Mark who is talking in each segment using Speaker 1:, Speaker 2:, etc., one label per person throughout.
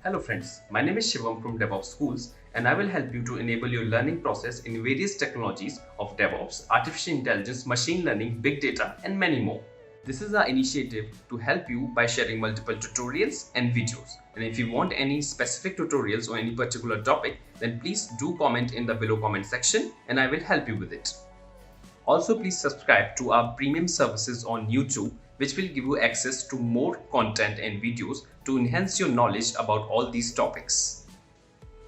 Speaker 1: Hello friends, my name is Shivam from DevOps Schools and I will help you to enable your learning process in various technologies of DevOps, artificial intelligence, machine learning, big data and many more. This is our initiative to help you by sharing multiple tutorials and videos. And if you want any specific tutorials or any particular topic, then please do comment in the below comment section and I will help you with it. Also, please subscribe to our premium services on YouTube, which will give you access to more content and videos to enhance your knowledge about all these topics.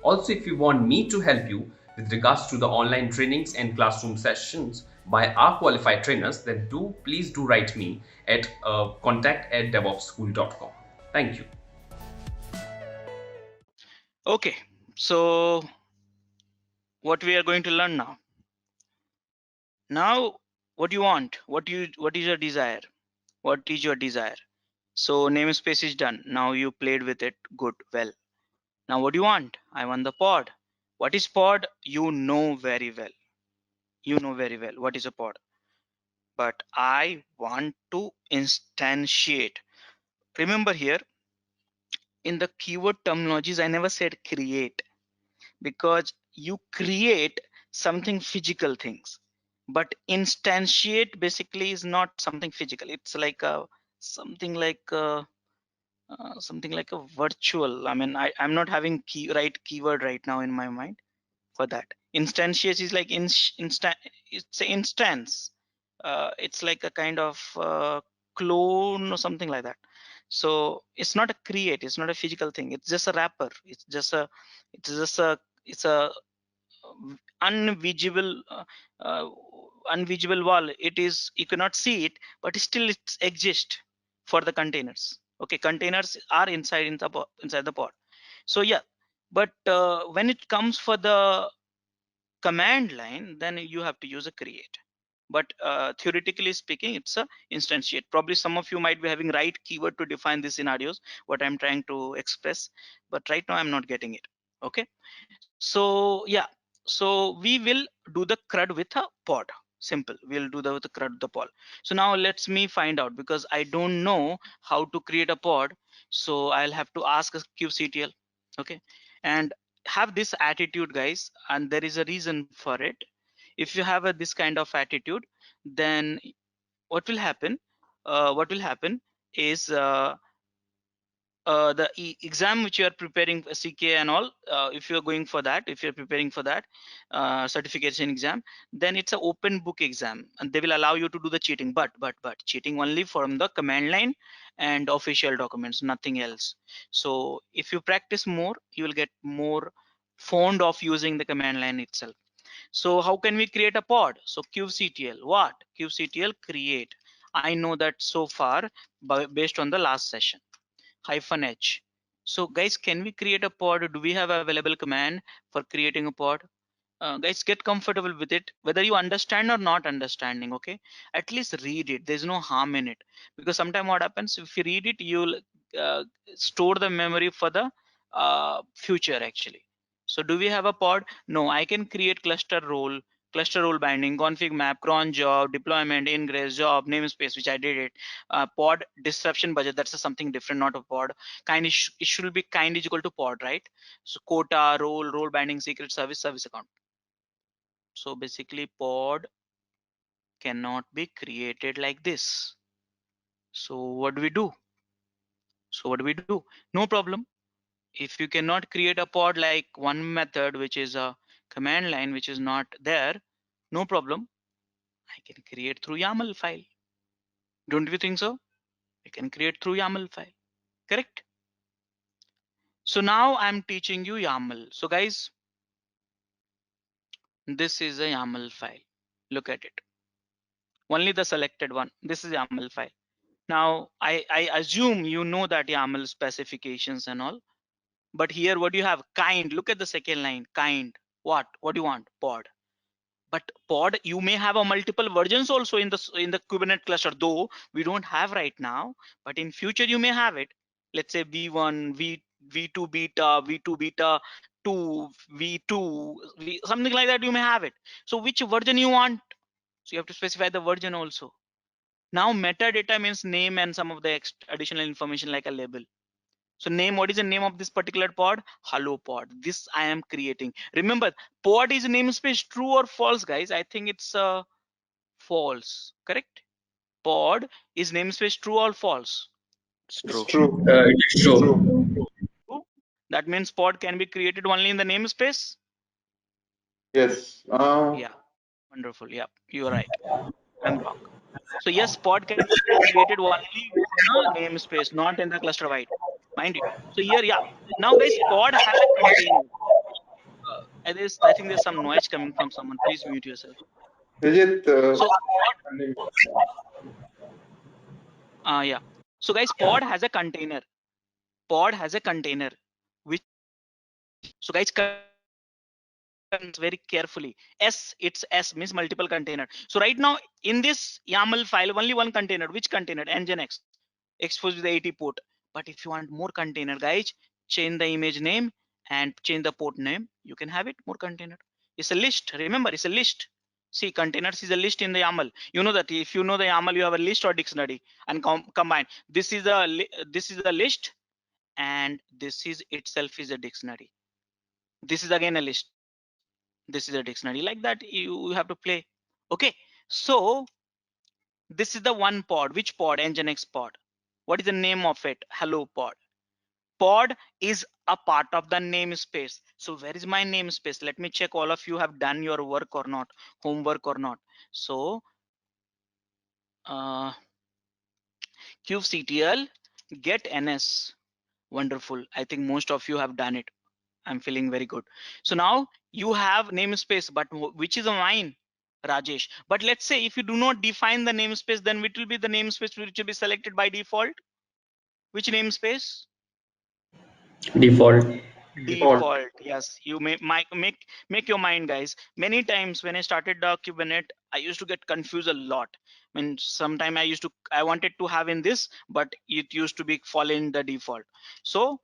Speaker 1: Also, if you want me to help you with regards to the online trainings and classroom sessions by our qualified trainers, then please do write me at contact@devopsschool.com. Thank you.
Speaker 2: Okay, so what we are going to learn now? Now, what you want? What is your desire? What is your desire? So namespace is done. Now you played with it. Good. Well. Now what do you want? I want the pod. What is pod? You know very well. You know very well what is a pod. But I want to instantiate. Remember here in the keyword terminologies, I never said create, because you create something physical things, but instantiate basically is not something physical. It's like a something like something like a virtual. I mean, I'm not having right keyword right now in my mind for that. Instantiate is like instant. It's an instance. It's like a kind of clone or something like that. So it's not a create. It's not a physical thing. It's just a wrapper. It's just a. It's just a. It's a unvisible unvisible wall. It is, you cannot see it, but still it exists for the containers. Okay, containers are inside the pod. So yeah, but when it comes for the command line, then you have to use a create. But theoretically speaking, it's a instantiate. Probably some of you might be having right keyword to define these scenarios, what I'm trying to express, but right now I'm not getting it. Okay, so yeah, so we will do the CRUD with a pod. Simple, we'll do the with the CRUD with the pod. So now let's me find out, because I don't know how to create a pod, so I'll have to ask a kubectl. Okay, and have this attitude, guys, and there is a reason for it. If you have this kind of attitude, then what will happen, what will happen is the exam which you are preparing for CK and all, if you're going for that, if you're preparing for that certification exam, then it's an open book exam and they will allow you to do the cheating, but cheating only from the command line and official documents, nothing else. So if you practice more, you will get more fond of using the command line itself. So how can we create a pod? So kubectl, what? Kubectl create. I know that so far based on the last session. -h. So guys, can we create a pod? Do we have available command for creating a pod? Guys, get comfortable with it, whether you understand or not understanding. Okay, at least read it. There's no harm in it, because sometimes what happens, if you read it, you'll uh, store the memory for the future actually. So do we have a pod? No, I can create cluster role binding, config map, cron job, deployment, ingress, job, namespace, which I did it. Pod disruption budget, that's something different, not a pod. It should be kind is equal to pod, right? So quota, role binding, secret service account. So basically pod cannot be created like this. So what do we do? So what do we do? No problem. If you cannot create a pod like one method, which is a command line, which is not there, no problem. I can create through YAML file. Don't you think so? I can create through YAML file, correct? So now I'm teaching you YAML. So guys, this is a YAML file. Look at it. Only the selected one. This is YAML file. Now, I assume you know that YAML specifications and all, but here what do you have? Kind. Look at the second line. Kind. What do you want? Pod. But pod, you may have a multiple versions also in the Kubernetes cluster, though we don't have right now, but in future you may have it. Let's say v1, v2 beta, v2 beta 2, v2, something like that, you may have it. So which version you want? So you have to specify the version also. Now metadata means name and some of the additional information like a label. So name, what is the name of this particular pod? Hello pod. This I am creating. Remember, pod is namespace true or false, guys? I think it's false, correct? Pod is namespace true or false?
Speaker 3: It's
Speaker 4: It's
Speaker 3: true.
Speaker 4: true.
Speaker 1: It is true.
Speaker 2: True. That means pod can be created only in the namespace.
Speaker 4: Yes.
Speaker 2: Yeah, wonderful. Yeah, you are right. I'm wrong. So yes, pod can be created only in the namespace, not in the cluster wide, mind you. So here, yeah. Now guys, pod has a container. I think there's some noise coming from someone. Please mute yourself.
Speaker 4: Vijit,
Speaker 2: So yeah. So guys, pod has a container. Pod has a container. Which so guys, very carefully. It's S means multiple container. So right now in this YAML file, only one container. Which container? Nginx exposed with the 80 port. But if you want more container, guys, change the image name and change the port name. You can have it more container. It's a list. Remember, it's a list. See, containers is a list in the YAML. You know that if you know the YAML, you have a list or dictionary and combine. This is a list, and this is itself is a dictionary. This is again a list. This is a dictionary. Like that, you have to play. Okay, so this is the one pod. Which pod? Nginx pod. What is the name of it? Hello pod. Pod is a part of the namespace. So where is my namespace? Let me check all of you have done your work or not, homework or not. So kubectl get ns. Wonderful. I think most of you have done it. I'm feeling very good. So now you have namespace, but which is mine? Rajesh. But let's say if you do not define the namespace, then which will be the namespace which will be selected by default? Which namespace?
Speaker 1: Default.
Speaker 2: Default. Yes, you may make your mind, guys. Many times when I started the Kubernetes, I used to get confused a lot. I mean, sometime I wanted to have in this, but it used to be fall in the default. So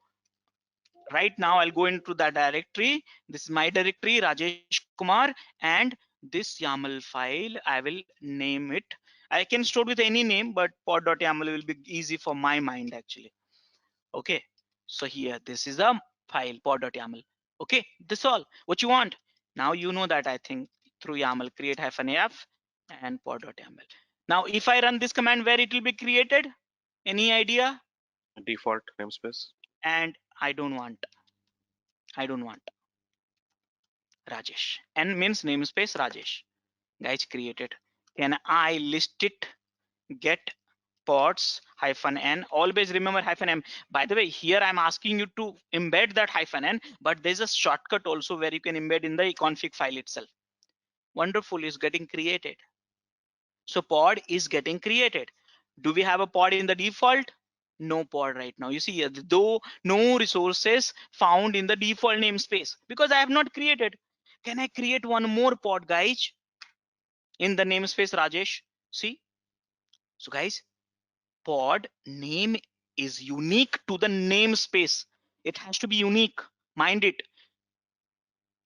Speaker 2: right now I'll go into that directory. This is my directory, Rajesh Kumar, and this YAML file, I will name it. I can store with any name, but pod.yaml will be easy for my mind actually. Okay, so here, this is a file pod.yaml. Okay, this all what you want. Now you know that I think through YAML create -af and pod.yaml. Now if I run this command, where it will be created? Any idea?
Speaker 3: Default namespace.
Speaker 2: And I don't want Rajesh. N means namespace Rajesh. Guys, created. Can I list it? Get pods -n. Always remember -m. By the way, here I'm asking you to embed that -n, but there's a shortcut also where you can embed in the config file itself. Wonderful, is getting created. So pod is getting created. Do we have a pod in the default? No pod right now. You see here, though no resources found in the default namespace because I have not created. Can I create one more pod, guys, in the namespace, Rajesh? See, so guys, pod name is unique to the namespace. It has to be unique. Mind it.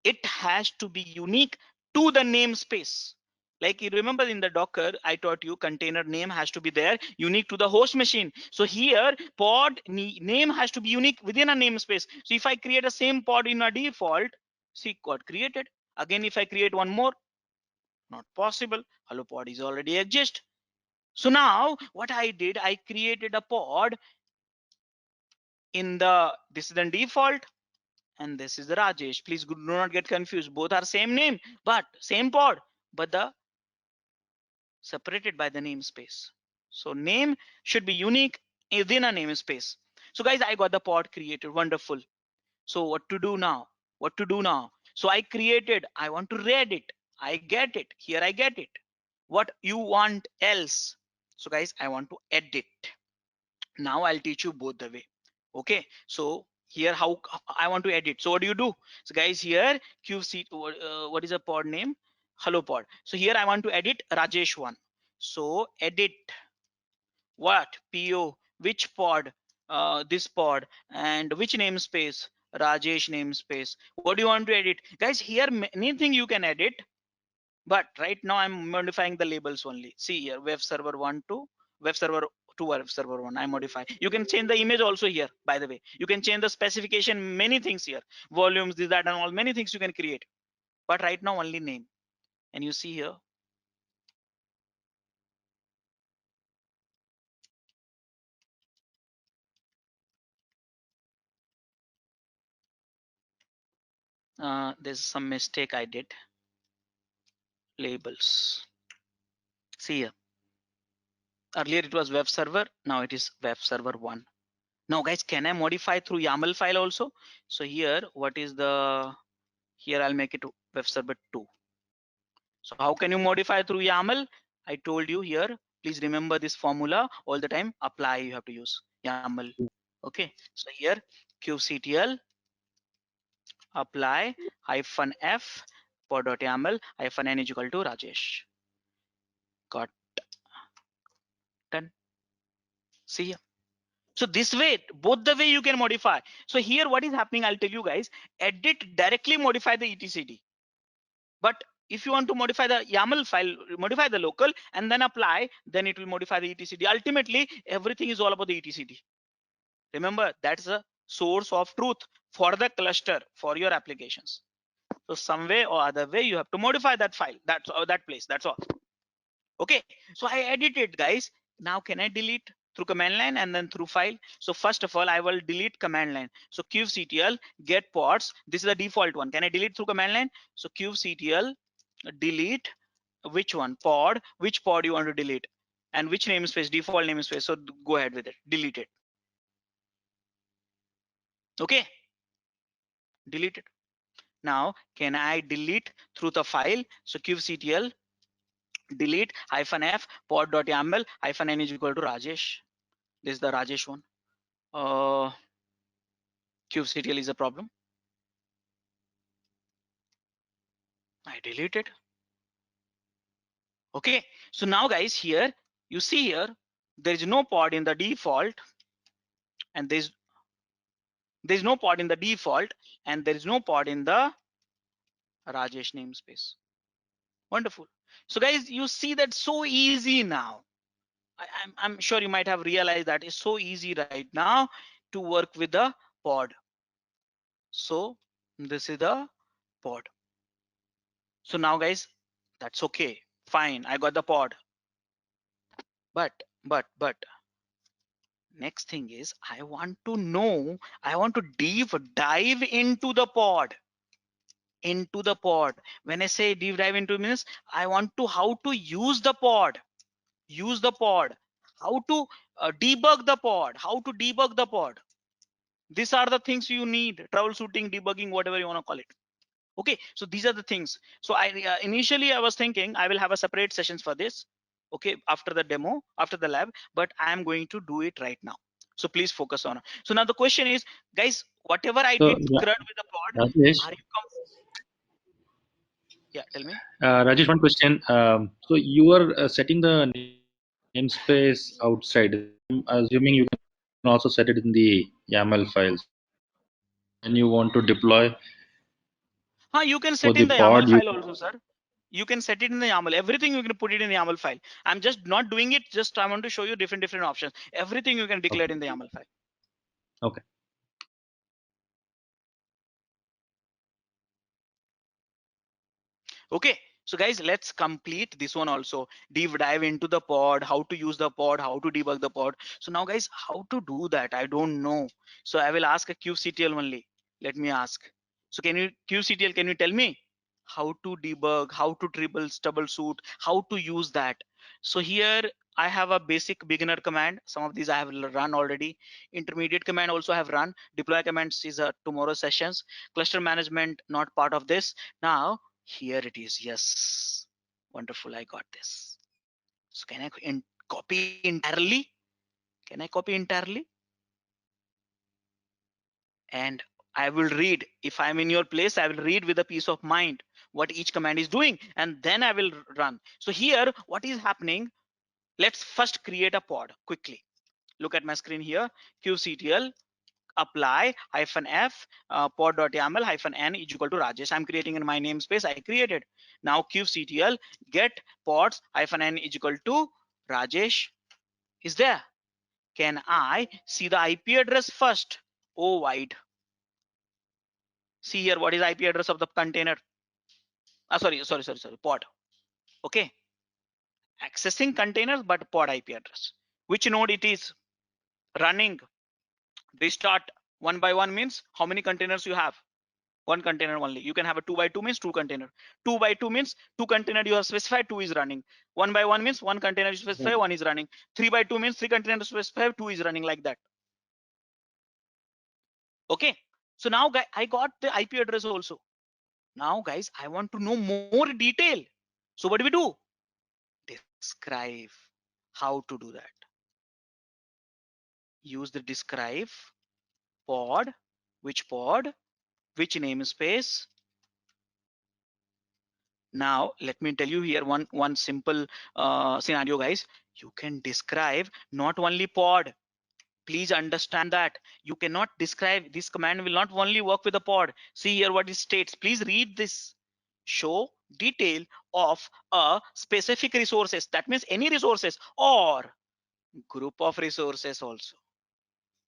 Speaker 2: It has to be unique to the namespace. Like you remember in the Docker, I taught you container name has to be there, unique to the host machine. So here pod name has to be unique within a namespace. So if I create a same pod in a default, see, got created. Again, if I create one more, not possible. Hello pod is already exist. So now what I did, I created a pod in the, this is the default, and this is the Rajesh. Please do not get confused. Both are same name, but same pod, but the separated by the namespace. So name should be unique within a namespace. So guys, I got the pod created. Wonderful. So what to do now? What to do now? So I created, I want to read it. I get it. Here I get it. What you want else? So guys, I want to edit. Now I'll teach you both the way. Okay, so here how I want to edit. So what do you do? So guys, here qc what is a pod name? Hello pod. So here I want to edit Rajesh one. So edit what? Po, which pod? This pod, and which namespace? Rajesh namespace. What do you want to edit? Guys, here anything you can edit, but right now I'm modifying the labels only. See here, web server 1 to web server to web server 1. I modify. You can change the image also here, by the way. You can change the specification, many things here, volumes, this, that, and all, many things you can create. But right now only name. And you see here, there's some mistake I did. Labels. See here. Earlier it was web server, now it is web server 1. Now guys, can I modify through YAML file also? So here, what is the, here I'll make it web server 2. So how can you modify through YAML? I told you here, please remember this formula all the time. Apply, you have to use YAML. Okay, so here kubectl apply -f pod.yaml -n is equal to Rajesh. Got done. See here. So this way, both the way you can modify. So here what is happening, I'll tell you guys, edit directly modify the etcd. But if you want to modify the YAML file, modify the local and then apply, then it will modify the etcd. Ultimately, everything is all about the etcd. Remember, that's the source of truth for the cluster, for your applications. So some way or other way, you have to modify that file, that place, that's all. Okay, so I edited, guys. Now can I delete through command line and then through file? So first of all, I will delete command line. So kubectl get pods. This is the default one. Can I delete through command line? So kubectl delete which one? Pod. Which pod you want to delete? And which namespace? Default namespace. So go ahead with it. Delete it. Okay. Delete it. Now can I delete through the file? So kubectl delete -f pod.yaml -n is equal to Rajesh. This is the Rajesh one. kubectl is a problem. I delete it. Okay, so now guys, here you see here there is no pod in the default, and there's no pod in the default, and there is no pod in the Rajesh namespace. Wonderful. So guys, you see that so easy now. I'm sure you might have realized that it's so easy right now to work with the pod. So this is the pod. So now guys, that's okay, fine, I got the pod. But next thing is, I want to know, I want to deep dive into the pod. When I say deep dive into means, I want to how to use the pod, how to debug the pod. These are the things you need, troubleshooting, debugging, whatever you want to call it. Okay, so these are the things. So I initially I was thinking I will have a separate sessions for this, okay, after the demo, after the lab, but I am going to do it right now. So please focus on it. So now the question is, guys, whatever I
Speaker 5: So,
Speaker 2: did CRUD with the pod,
Speaker 5: Rajesh,
Speaker 2: are you comfortable? Yeah, tell me.
Speaker 5: Rajesh, one question. So you are setting the namespace outside. I'm assuming you can also set it in the YAML files. And you want to deploy
Speaker 2: You can
Speaker 5: for
Speaker 2: set
Speaker 5: the
Speaker 2: in the
Speaker 5: pod.
Speaker 2: YAML file also, sir. You can set it in the YAML. Everything you can put it in the YAML file. I'm just not doing it. Just I want to show you different options. Everything you can declare in the YAML file.
Speaker 5: Okay.
Speaker 2: Okay, so guys, let's complete this one also. Deep dive into the pod, how to use the pod, how to debug the pod. So now guys, how to do that? I don't know. So I will ask a kubectl only. Let me ask. So can you, kubectl, can you tell me how to debug, how to troubleshoot, how to use that? So here I have a basic beginner command. Some of these I have run already. Intermediate command also have run. Deploy commands is a tomorrow sessions. Cluster management not part of this. Now here it is. Yes, wonderful, I got this. So can I copy entirely? Can I copy entirely? And I will read. If I'm in your place, I will read with a peace of mind what each command is doing, and then I will run. So here what is happening, let's first create a pod quickly. Look at my screen here. kubectl apply -f pod.yaml -n is equal to Rajesh. I'm creating in my namespace. I created. Now kubectl get pods -n is equal to Rajesh is there. can I see the IP address first? Oh, wide. See here, what is IP address of the container? Sorry, pod. Okay, accessing containers, but pod IP address. Which node it is running? Restart one by one means how many containers you have? One container only. You can have a 2 by 2 means 2 container. 2 by 2 means 2 container you have specified, 2 is running. 1 by 1 means 1 container you specify, 1 is running. 3 by 2 means 3 containers specify, 2 is running, like that. Okay, so now I got the IP address also. Now guys, I want to know more detail. So what do we do? Describe how to do that. Use the describe pod, which namespace. Now let me tell you here one simple scenario, guys. You can describe not only pod. Please understand that you cannot describe, this command will not only work with the pod. See here what it states. Please read this. Show detail of a specific resources. That means any resources or group of resources also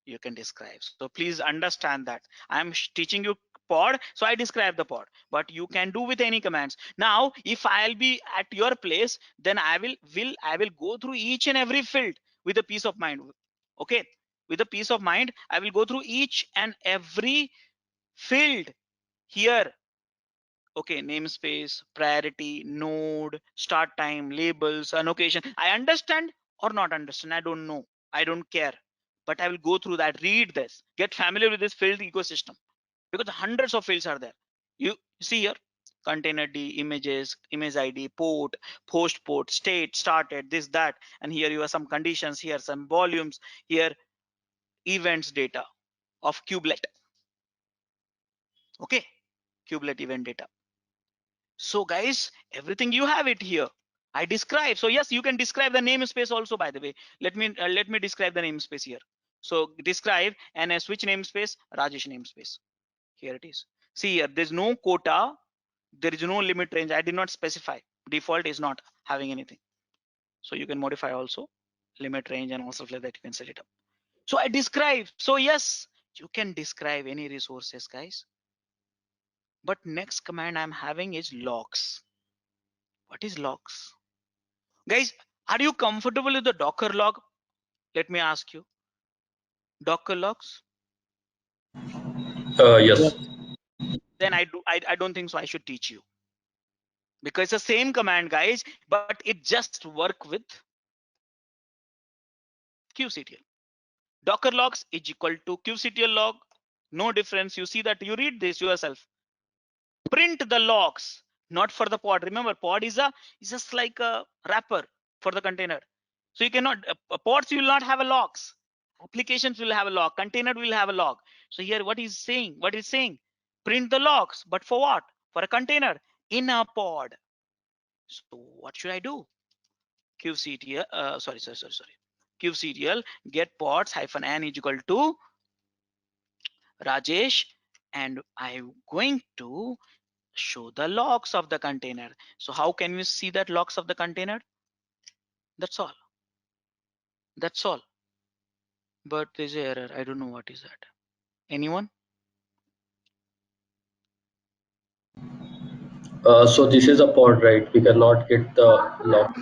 Speaker 2: you can describe. So please understand that I'm teaching you pod, so I describe the pod, but you can do with any commands. Now if I'll be at your place, then I will go through each and every field with a peace of mind. Okay, with a peace of mind I will go through each and every field here. Okay, namespace, priority, node, start time, labels, annotation. I understand or not understand, I don't know, I don't care, but I will go through that. Read this, get familiar with this field ecosystem, because hundreds of fields are there. You see here, container D, images, image ID, port, post port, state, started, this, that, and here you have some conditions, here some volumes, here events data of kubelet. Okay, kubelet event data. So guys, everything you have it here. I describe. So yes, you can describe the namespace also, by the way. Let me describe the namespace here. So describe and a switch namespace, Rajesh namespace. Here it is. See here, there's no quota, there is no limit range. I did not specify. Default is not having anything. So you can modify also limit range and also like that you can set it up. So I describe. So yes, you can describe any resources, guys. But next command I'm having is logs. What is logs? Guys, are you comfortable with the Docker log? Let me ask you. Docker logs?
Speaker 1: Yes.
Speaker 2: Then I don't think so I should teach you. Because it's the same command, guys, but it just work with kubectl. Docker logs is equal to kubectl log. No difference. You see that, you read this yourself. Print the logs, not for the pod. Remember, pod is just like a wrapper for the container. So you cannot, pods will not have a logs. Applications will have a log, container will have a log. So here what is saying, print the logs, but for what? For a container in a pod. So what should I do? kubectl, sorry, kubectl get pods -n is equal to Rajesh, and I'm going to show the logs of the container. So how can we see that logs of the container? That's all. That's all. But there's an error. I don't know what is that. Anyone?
Speaker 6: So this is a pod, right? We cannot get the lock.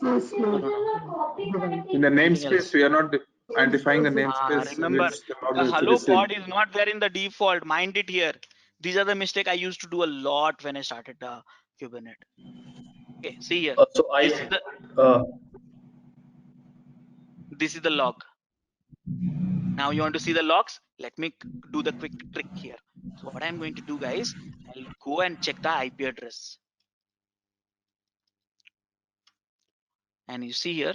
Speaker 2: No, no.
Speaker 4: In the
Speaker 2: Anything else?
Speaker 4: namespace, we are not identifying the namespace
Speaker 2: Remember,
Speaker 4: which the pod
Speaker 2: the
Speaker 4: will
Speaker 2: hello
Speaker 4: receive.
Speaker 2: pod is not there in the default. Mind it here. These are the mistake I used to do a lot when I started the Kubernetes. Okay, see here.
Speaker 6: So I, uh,
Speaker 2: This is the log. Now you want to see the logs? Let me do the quick trick here. So what I'm going to do, guys, I'll go and check the IP address. And you see here,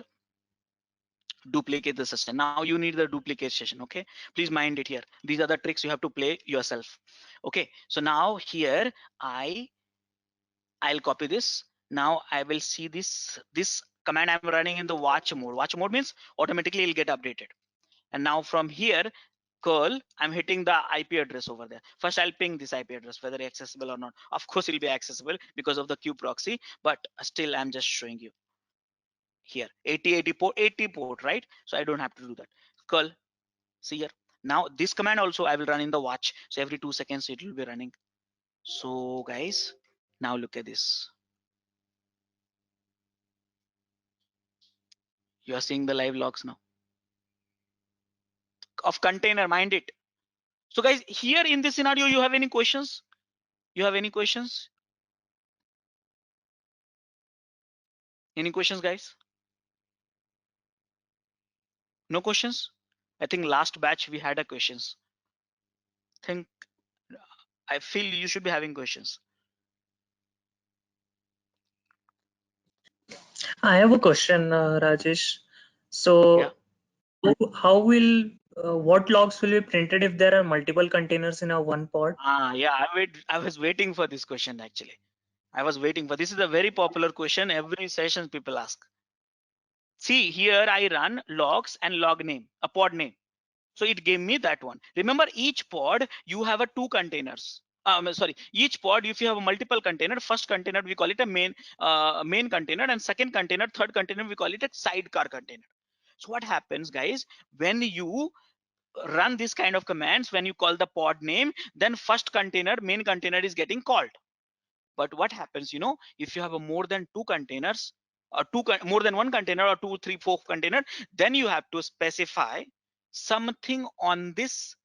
Speaker 2: duplicate the session. Now you need the duplicate session. Okay, please mind it here. These are the tricks you have to play yourself. Okay, so now here I'll copy this. Now I will see this command I'm running in the watch mode. Watch mode means automatically it'll get updated. And now from here, curl, I'm hitting the IP address over there. First I'll ping this IP address, whether it's accessible or not. Of course it'll be accessible because of the kube proxy, but still I'm just showing you. here 80 port, right? So I don't have to do that. Curl, see here. Now this command also I will run in the watch. So every 2 seconds it will be running. So guys, now look at this. You are seeing the live logs now of container, mind it. So guys, here in this scenario, you have any questions? You have any questions? Any questions, guys? No questions? I think last batch we had a questions. I feel you should be having questions.
Speaker 7: I have a question, Rajesh. So,
Speaker 2: Yeah.
Speaker 7: how will what logs will be printed if there are multiple containers in a one pod?
Speaker 2: Yeah, I was waiting for this question actually. I was waiting for this. Is a very popular question. Every session people ask. See here, I run logs and log name, a pod name. So it gave me that one. Remember, each pod you have a 2 containers. Sorry, each pod if you have a multiple container, first container we call it a main container, and second container, third container we call it a sidecar container. So what happens, guys, when you run this kind of commands, when you call the pod name, then first container, main container is getting called. But what happens, if you have a more than 2 containers, or more than 1 container, or 2, 3, 4 container, then you have to specify something on this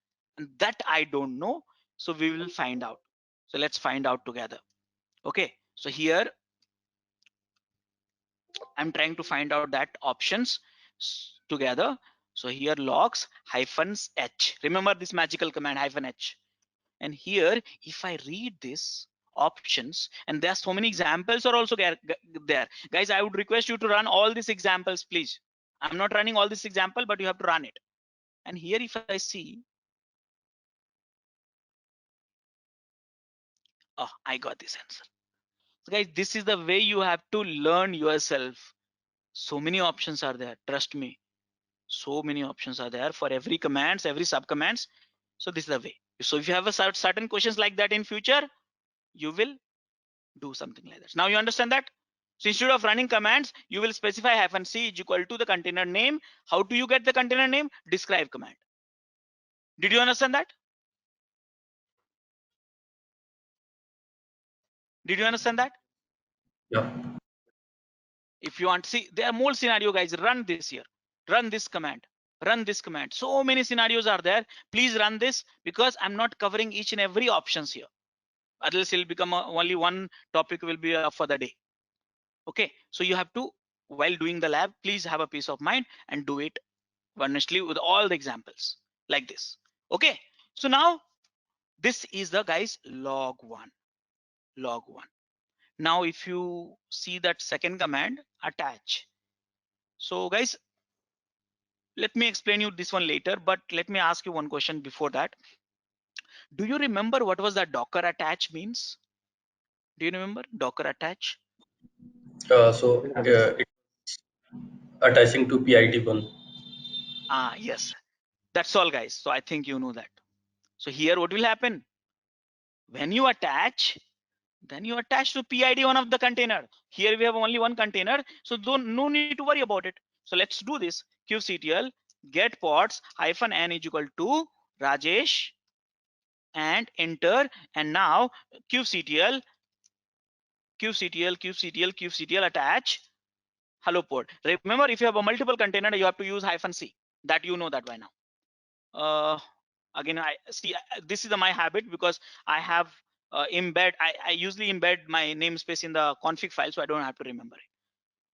Speaker 2: that I don't know. So we will find out. So let's find out together. Okay, so here I'm trying to find out that options together. So here logs -h. Remember this magical command -h. And here, if I read this options, and there are so many examples are also there, guys, I would request you to run all these examples, please. I'm not running all this example, but you have to run it. And here, if I see, oh, I got this answer. So guys, this is the way you have to learn yourself. So many options are there, trust me. So many options are there for every commands, every sub commands. So this is the way. So if you have a certain questions like that in future, you will do something like that. Now you understand that? So instead of running commands, you will specify -c is equal to the container name. How do you get the container name? Describe command. Did you understand that? Did you understand that?
Speaker 6: Yeah.
Speaker 2: If you want to see, there are more scenario, guys. Run this here. Run this command. Run this command. So many scenarios are there. Please run this, because I'm not covering each and every options here. Otherwise, it'll become only one topic will be for the day. Okay, so you have to, while doing the lab, please have a peace of mind and do it honestly with all the examples like this. Okay, so now this is the, guys, log 1. Now if you see that second command, attach. So guys, let me explain you this one later, but let me ask you one question before that. Do you remember what was that docker attach means? Do you remember docker attach?
Speaker 6: It's attaching to PID1.
Speaker 2: Yes, that's all, guys. So I think you know that. So here what will happen when you attach? Then you attach to PID1 of the container. Here we have only one container, so no need to worry about it. So let's do this. kubectl get pods -n is equal to Rajesh and enter. And now kubectl attach hello pod. Remember, if you have a multiple container, you have to use -c. That you know that by now. Again, I see this is my habit, because I have I usually embed my namespace in the config file, so I don't have to remember it.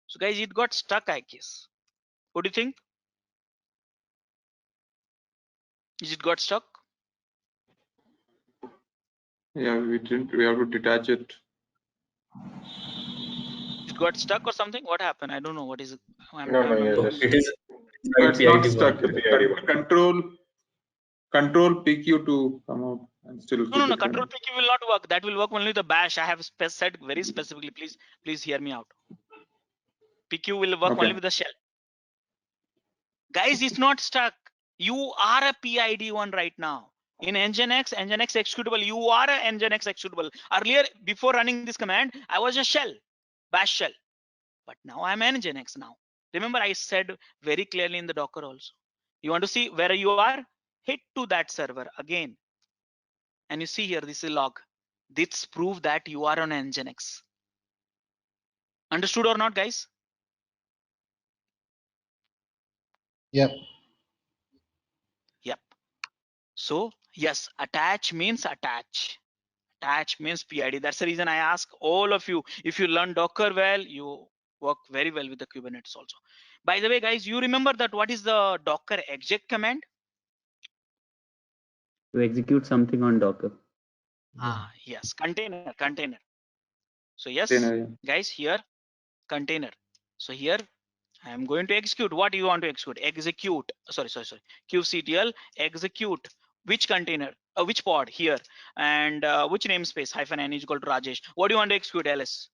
Speaker 2: So guys, it got stuck, I guess. What do you think? Is it got stuck?
Speaker 4: Yeah, we didn't. We have to detach it.
Speaker 2: It got stuck or something? What happened? I don't know. What is it?
Speaker 6: No, it is
Speaker 4: But it's not
Speaker 6: PID1.
Speaker 4: stuck. Control PQ to come out and still keep
Speaker 2: No.
Speaker 4: it
Speaker 2: Control
Speaker 4: running.
Speaker 2: PQ will not work. That will work only the bash. I have said very specifically. Please hear me out. PQ will work only with the shell. Guys, it's not stuck. You are a PID1 right now. In Nginx executable, you are a Nginx executable. Earlier, before running this command, I was a shell, bash shell. But now I'm Nginx now. Remember, I said very clearly in the Docker also. You want to see where you are? Hit to that server again. And you see here, this is log. This prove that you are on Nginx. Understood or not, guys?
Speaker 8: Yep.
Speaker 2: Yep. So yes, attach means attach. Attach means PID. That's the reason I ask all of you, if you learn Docker well, you work very well with the Kubernetes also. By the way, guys, you remember that what is the Docker exec command?
Speaker 9: To execute something on Docker.
Speaker 2: Yes, container. So yes,
Speaker 4: Container, yeah.
Speaker 2: guys, here container. So here I am going to execute. What do you want to execute? Execute. Sorry. kubectl execute. Which container? Which pod here? And which namespace? -n is equal to Rajesh. What do you want to execute? ls.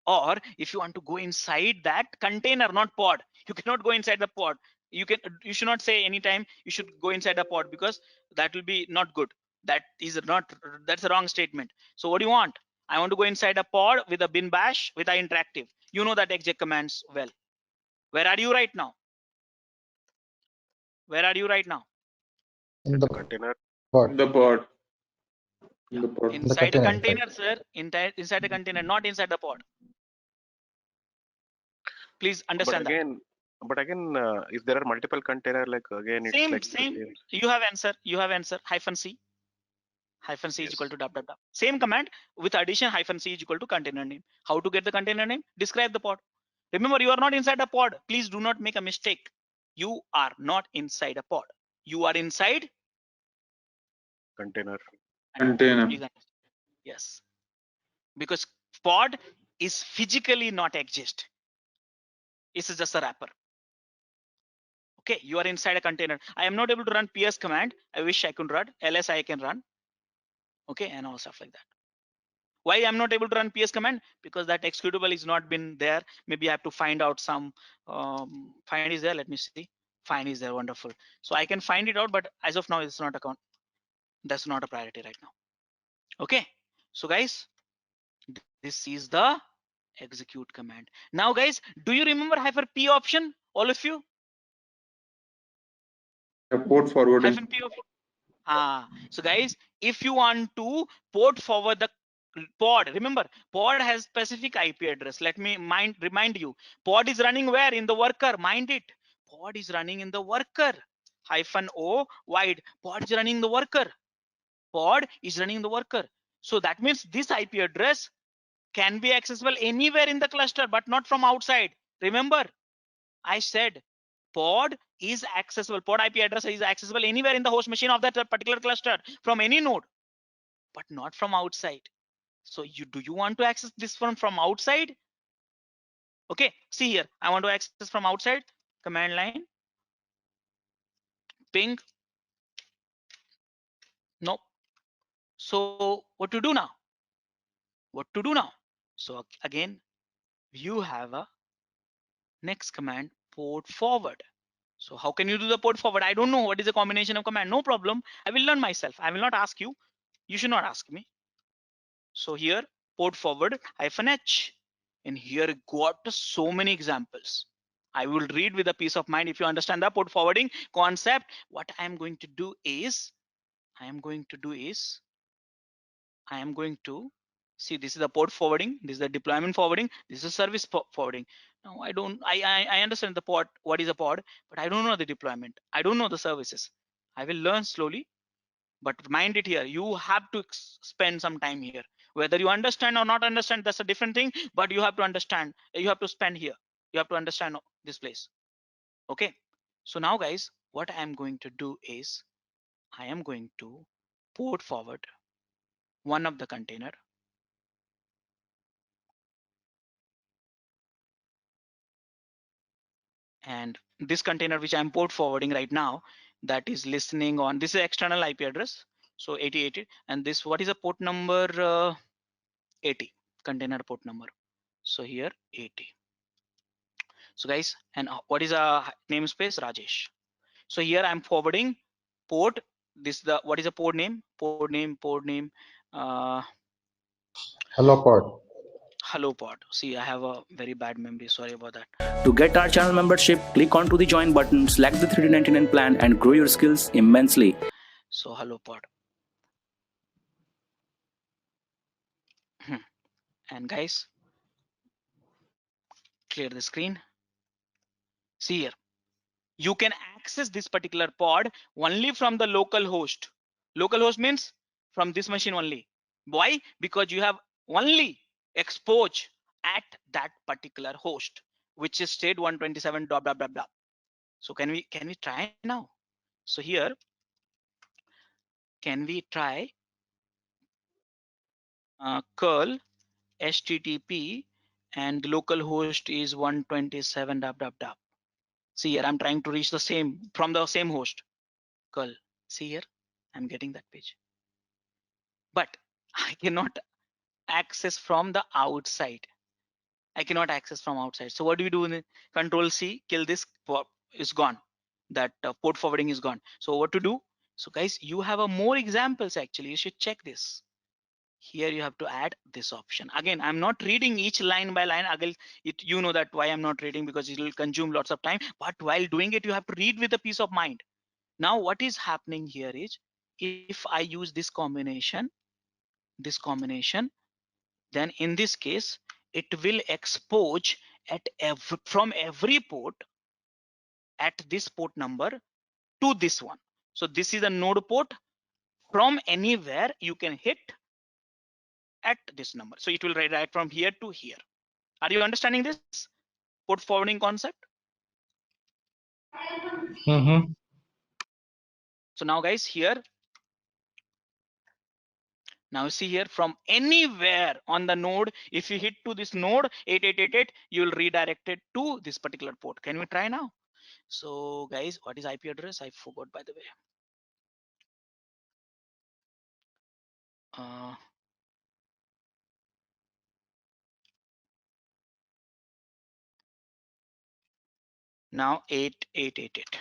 Speaker 2: Or if you want to go inside that container, not pod, you cannot go inside the pod. You should not say anytime you should go inside the pod, because that will be not good. That's a wrong statement. So what do you want? I want to go inside a pod with a bin bash with a interactive. You know that exec commands well. Where are you right now? Where are you right now?
Speaker 8: In the
Speaker 3: Container.
Speaker 8: pod.
Speaker 4: The pod.
Speaker 2: Yeah.
Speaker 4: The pod.
Speaker 2: Inside
Speaker 8: container,
Speaker 2: a container, sir. Inside a container, not inside the pod. Please understand that.
Speaker 3: But again, if there are multiple container, like again, it's
Speaker 2: Same.
Speaker 3: like the same.
Speaker 2: You have answer. -c. -c is equal to dot. Same command with addition -c is equal to container name. How to get the container name? Describe the pod. Remember, you are not inside a pod. Please do not make a mistake. You are not inside a pod. You are inside
Speaker 3: Container.
Speaker 4: Container.
Speaker 2: Yes, because pod is physically not exist. It's just a wrapper. Okay, you are inside a container. I am not able to run ps command. I wish I could run. ls I can run. Okay, and all stuff like that. Why I'm not able to run ps command? Because that executable is not been there. Maybe I have to find out some find is there. Let me see. Find is there. Wonderful. So I can find it out, but as of now, it's not account. That's not a priority right now. Okay, so guys, this is the execute command. Now guys, do you remember -p option, all of you?
Speaker 4: Port forwarding.
Speaker 2: -p option. So guys, if you want to port forward the pod, remember pod has specific IP address. Let me remind you, pod is running where? In the worker. Mind it, pod is running in the worker. -o wide, pod is running the worker. Pod is running the worker. So that means this IP address can be accessible anywhere in the cluster, but not from outside. Remember, I said pod is accessible. Pod IP address is accessible anywhere in the host machine of that particular cluster from any node, but not from outside. So do you want to access this from outside? Okay, see here, I want to access from outside. Command line ping. No. So what to do now? So again, you have a next command, port forward. So how can you do the port forward? I don't know what is the combination of command. No problem, I will learn myself. I will not ask you. You should not ask me. So here, port forward -h, and here got so many examples. I will read with a peace of mind. If you understand the port forwarding concept, what I am going to do is, I am going to see, this is the port forwarding, this is the deployment forwarding, this is service forwarding. Now I understand the pod, what is a pod, but I don't know the deployment. I don't know the services. I will learn slowly, but mind it here, you have to spend some time here. Whether you understand or not understand, that's a different thing, but you have to understand, you have to spend here, you have to understand this place. Okay, so now guys, what I am going to do is, I am going to port forward one of the container, and this container which I'm port forwarding right now, that is listening on, this is external IP address, so 8080, and this, what is the port number? 80, container port number. So here 80. So guys, and what is a namespace? Rajesh. So here I'm forwarding port, this the, what is a port name? Port name
Speaker 8: Hello pod.
Speaker 2: Hello pod. See, I have a very bad memory. Sorry about that.
Speaker 10: To get our channel membership, click onto the join button, select the 3D99 plan and grow your skills immensely.
Speaker 2: So hello pod. And guys, clear the screen. See here, you can access this particular pod only from the local host. Local host means from this machine only. Why? Because you have only exposure at that particular host, which is state 127 blah blah blah blah. So can we try now? So here, can we try curl HTTP and the local host is 127 dot dot dot. See here, I'm trying to reach the same from the same host. Curl. See here, I'm getting that page, but I cannot access from the outside. I cannot access from outside. So what do we do? Control C, kill this. Is gone. That port forwarding is gone. So what to do? So guys, you have a more examples. Actually, you should check this. Here you have to add this option. Again, I'm not reading each line by line. You know that why I'm not reading, because it will consume lots of time. But while doing it, you have to read with a peace of mind. Now what is happening here is, if I use this combination, then in this case it will expose at from every port at this port number to this one. So this is a node port. From anywhere you can hit at this number. So it will write from here to here. Are you understanding this port forwarding concept? So now guys, here, now see here, from anywhere on the node, if you hit to this node 8888, you will redirect it to this particular port. Can we try now? So guys, what is IP address? I forgot, by the way. Now 8888.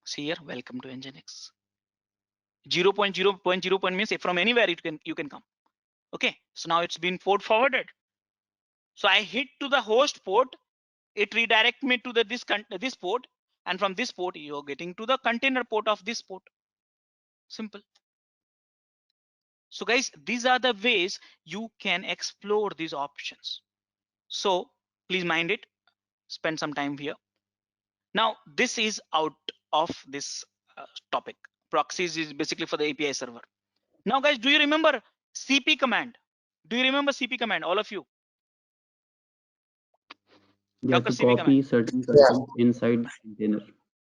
Speaker 2: See here, welcome to Nginx. 0.0.0 means from anywhere you can come. Okay, so now it's been port forwarded. So I hit to the host port, it redirect me to this port, and from this port you're getting to the container port of this port. Simple. So guys, these are the ways you can explore these options. So please mind it, spend some time here. Now this is out of this topic. Proxies is basically for the API server. Now guys, do you remember CP command? Do you remember CP command, all of you?
Speaker 9: Yeah,
Speaker 2: Docker
Speaker 9: to
Speaker 2: CP
Speaker 9: copy
Speaker 2: command.
Speaker 9: certain content inside the container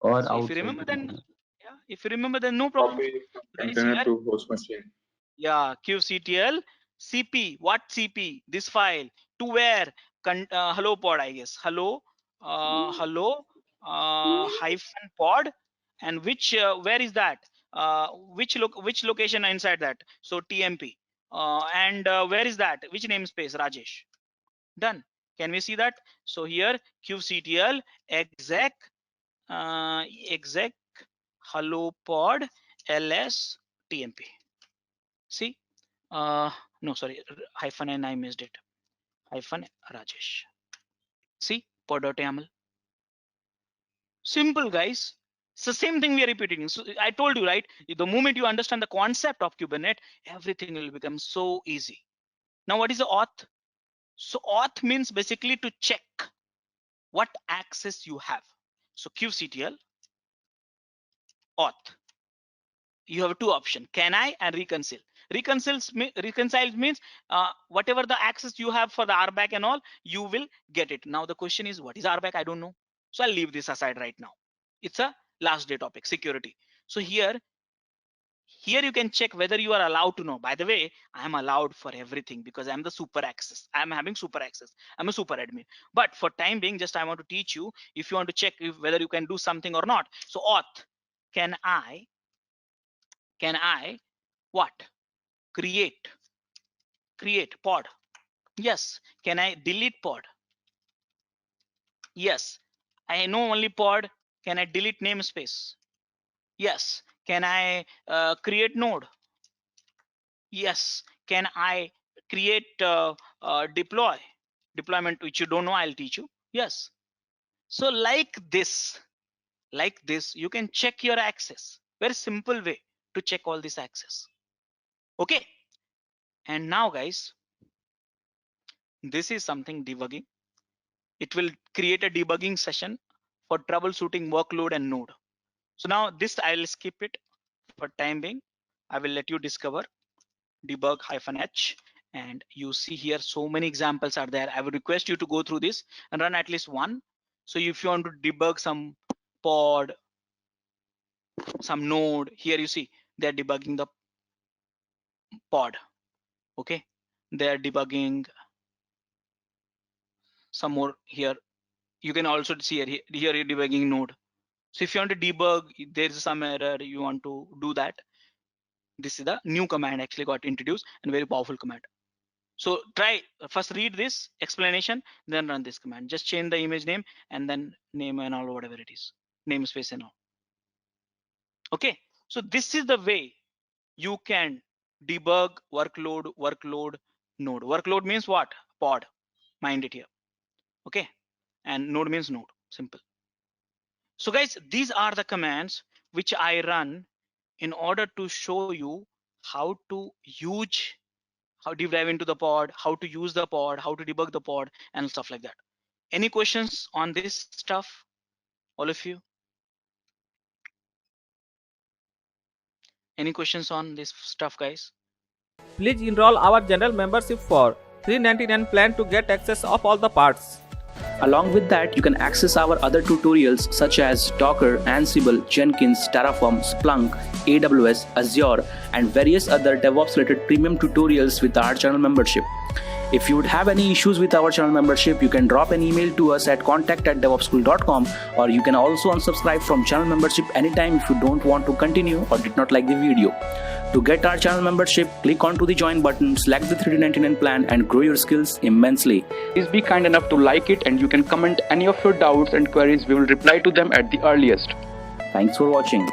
Speaker 9: or
Speaker 2: So if you
Speaker 9: outside
Speaker 2: remember,
Speaker 9: the
Speaker 2: then
Speaker 9: container.
Speaker 2: yeah, if you remember, then no problem.
Speaker 4: Copy from
Speaker 2: Guys,
Speaker 4: container
Speaker 2: here,
Speaker 4: to host machine.
Speaker 2: yeah, kubectl cp. What cp? This file to where? Hello pod, I guess. Hello hyphen pod, and which where is that? Which location inside that? So tmp, and where is that? Which namespace? Rajesh. Done. Can we see that? So here kubectl exec exec hello pod ls tmp. See, no, sorry, hyphen n, I missed it. Hyphen Rajesh. See, pod.yaml. Simple, guys. It's the same thing we are repeating. So I told you, right? The moment you understand the concept of Kubernetes, everything will become so easy. Now, what is the auth? So auth means basically to check what access you have. So kubectl auth. You have two options: can I and reconcile. Reconcile means whatever the access you have for the RBAC and all, you will get it. Now the question is, what is RBAC? I don't know. So I'll leave this aside right now. It's a last day topic, security. So here you can check whether you are allowed to know. By the way, I am allowed for everything because I'm the super access. I'm having super access. I'm a super admin. But for time being, just I want to teach you if you want to check whether you can do something or not. So auth, can I what? Create pod? Yes. Can I delete pod? Yes. I know only pod. Can I delete namespace? Yes. Can I create node? Yes. Can I create deployment, which you don't know, I'll teach you. Yes. So like this, you can check your access. Very simple way to check all this access. Okay. And now guys, this is something debugging. It will create a debugging session for troubleshooting workload and node. So now this I'll skip it for time being. I will let you discover debug-h, and you see here so many examples are there. I would request you to go through this and run at least one. So if you want to debug some pod, some node, here you see they're debugging the pod. Okay, they're debugging some more here. You can also see here you're debugging node. So if you want to debug, there's some error, you want to do that. This is the new command actually got introduced, and very powerful command. So try first read this explanation, then run this command. Just change the image name and then name and all, whatever it is, namespace and all. Okay, so this is the way you can debug workload node. Workload means what? Pod, mind it here. Okay, and node means node, simple. So guys, these are the commands which I run in order to show you how to use, how deep dive into the pod, how to use the pod, how to debug the pod and stuff like that. Any questions on this stuff, all of you? Any questions on this stuff, guys?
Speaker 11: Please enroll our general membership for $399 plan to get access of all the parts.
Speaker 10: Along with that, you can access our other tutorials such as Docker, Ansible, Jenkins, Terraform, Splunk, AWS, Azure, and various other DevOps related premium tutorials with our channel membership. If you would have any issues with our channel membership, you can drop an email to us at contact@devopsschool.com, or you can also unsubscribe from channel membership anytime if you don't want to continue or did not like the video. To get our channel membership, click onto the join button, select the $399 plan and grow your skills immensely. Please be kind enough to like it, and you can comment any of your doubts and queries. We will reply to them at the earliest. Thanks for watching.